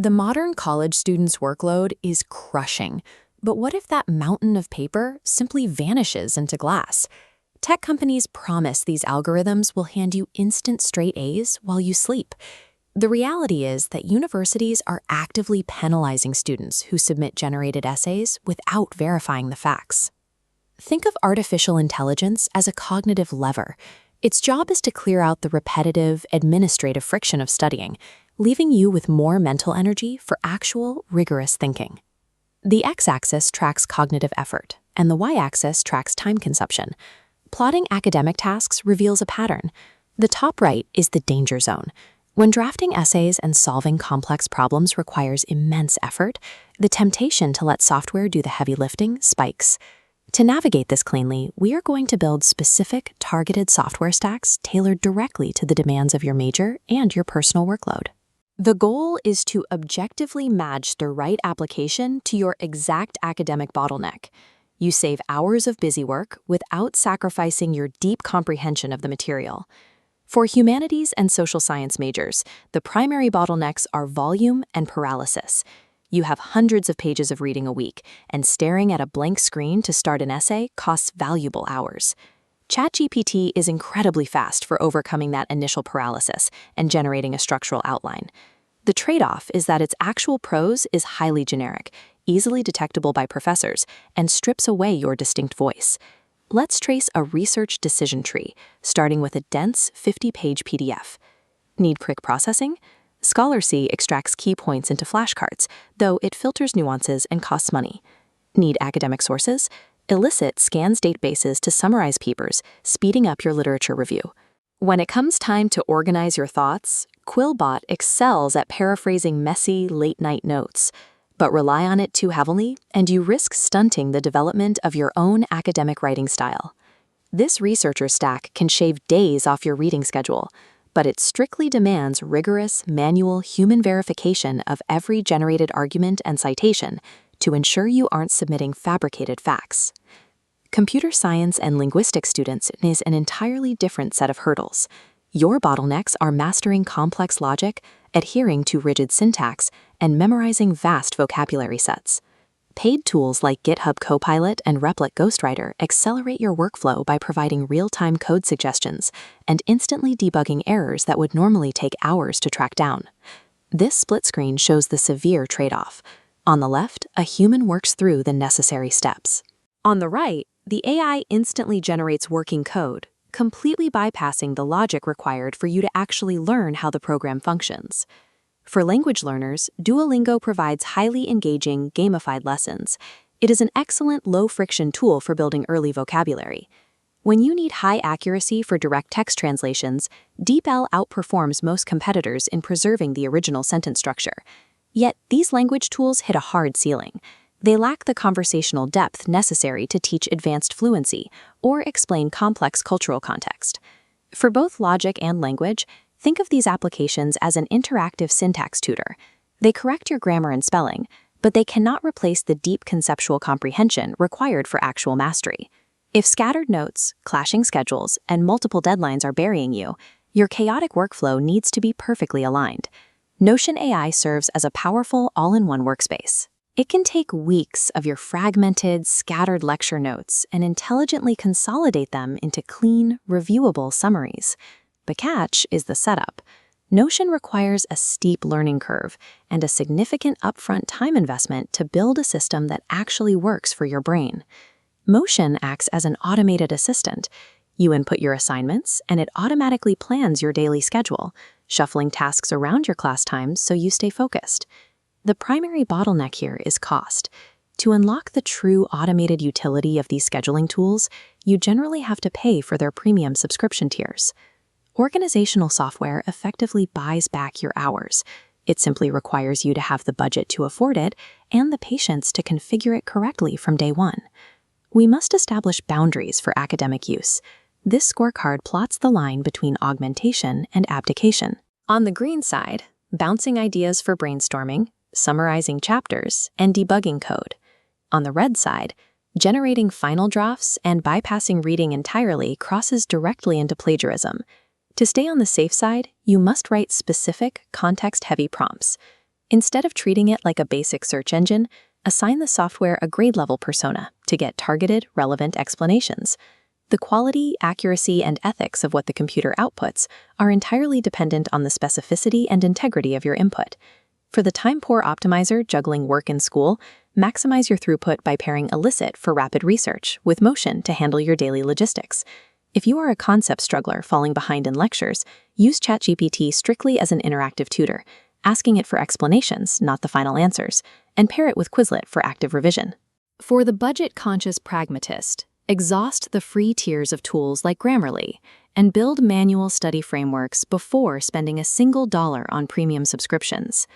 The modern college student's workload is crushing. But what if that mountain of paper simply vanishes into glass? Tech companies promise these algorithms will hand you instant straight A's while you sleep. The reality is that universities are actively penalizing students who submit generated essays without verifying the facts. Think of artificial intelligence as a cognitive lever. Its job is to clear out the repetitive, administrative friction of studying, leaving you with more mental energy for actual, rigorous thinking. The x-axis tracks cognitive effort, and the y-axis tracks time consumption. Plotting academic tasks reveals a pattern. The top right is the danger zone. When drafting essays and solving complex problems requires immense effort, the temptation to let software do the heavy lifting spikes. To navigate this cleanly, we are going to build specific, targeted software stacks tailored directly to the demands of your major and your personal workload. The goal is to objectively match the right application to your exact academic bottleneck. You save hours of busy work without sacrificing your deep comprehension of the material. For humanities and social science majors, the primary bottlenecks are volume and paralysis. You have hundreds of pages of reading a week, and staring at a blank screen to start an essay costs valuable hours. ChatGPT is incredibly fast for overcoming that initial paralysis and generating a structural outline. The trade-off is that its actual prose is highly generic, easily detectable by professors, and strips away your distinct voice. Let's trace a research decision tree, starting with a dense 50-page PDF. Need quick processing? Scholarcy extracts key points into flashcards, though it filters nuances and costs money. Need academic sources? Elicit scans databases to summarize papers, speeding up your literature review. When it comes time to organize your thoughts, Quillbot excels at paraphrasing messy, late-night notes. But rely on it too heavily, and you risk stunting the development of your own academic writing style. This researcher stack can shave days off your reading schedule, but it strictly demands rigorous, manual human verification of every generated argument and citation to ensure you aren't submitting fabricated facts. Computer science and linguistics students face an entirely different set of hurdles. Your bottlenecks are mastering complex logic, adhering to rigid syntax, and memorizing vast vocabulary sets. Paid tools like GitHub Copilot and Replit Ghostwriter accelerate your workflow by providing real-time code suggestions and instantly debugging errors that would normally take hours to track down. This split screen shows the severe trade-off. On the left, a human works through the necessary steps. On the right, the AI instantly generates working code, completely bypassing the logic required for you to actually learn how the program functions. For language learners, Duolingo provides highly engaging, gamified lessons. It is an excellent low-friction tool for building early vocabulary. When you need high accuracy for direct text translations, DeepL outperforms most competitors in preserving the original sentence structure. Yet, these language tools hit a hard ceiling. They lack the conversational depth necessary to teach advanced fluency or explain complex cultural context. For both logic and language, think of these applications as an interactive syntax tutor. They correct your grammar and spelling, but they cannot replace the deep conceptual comprehension required for actual mastery. If scattered notes, clashing schedules, and multiple deadlines are burying you, your chaotic workflow needs to be perfectly aligned. Notion AI serves as a powerful all-in-one workspace. It can take weeks of your fragmented, scattered lecture notes and intelligently consolidate them into clean, reviewable summaries. The catch is the setup. Notion requires a steep learning curve and a significant upfront time investment to build a system that actually works for your brain. Motion acts as an automated assistant. You input your assignments, and it automatically plans your daily schedule, shuffling tasks around your class times so you stay focused. The primary bottleneck here is cost. To unlock the true automated utility of these scheduling tools, you generally have to pay for their premium subscription tiers. Organizational software effectively buys back your hours. It simply requires you to have the budget to afford it and the patience to configure it correctly from day one. We must establish boundaries for academic use. This scorecard plots the line between augmentation and abdication. On the green side, bouncing ideas for brainstorming, summarizing chapters, and debugging code. On the red side, generating final drafts and bypassing reading entirely crosses directly into plagiarism. To stay on the safe side, you must write specific, context-heavy prompts. Instead of treating it like a basic search engine, assign the software a grade-level persona to get targeted, relevant explanations. The quality, accuracy, and ethics of what the computer outputs are entirely dependent on the specificity and integrity of your input. For the time-poor optimizer juggling work and school, maximize your throughput by pairing Elicit for rapid research with Motion to handle your daily logistics. If you are a concept struggler falling behind in lectures, use ChatGPT strictly as an interactive tutor, asking it for explanations, not the final answers, and pair it with Quizlet for active revision. For the budget-conscious pragmatist, exhaust the free tiers of tools like Grammarly and build manual study frameworks before spending a single dollar on premium subscriptions.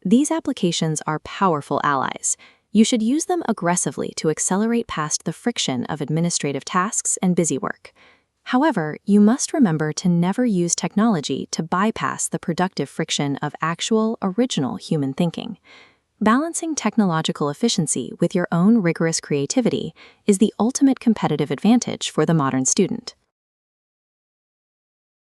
These applications are powerful allies. You should use them aggressively to accelerate past the friction of administrative tasks and busy work. However, you must remember to never use technology to bypass the productive friction of actual, original human thinking. Balancing technological efficiency with your own rigorous creativity is the ultimate competitive advantage for the modern student.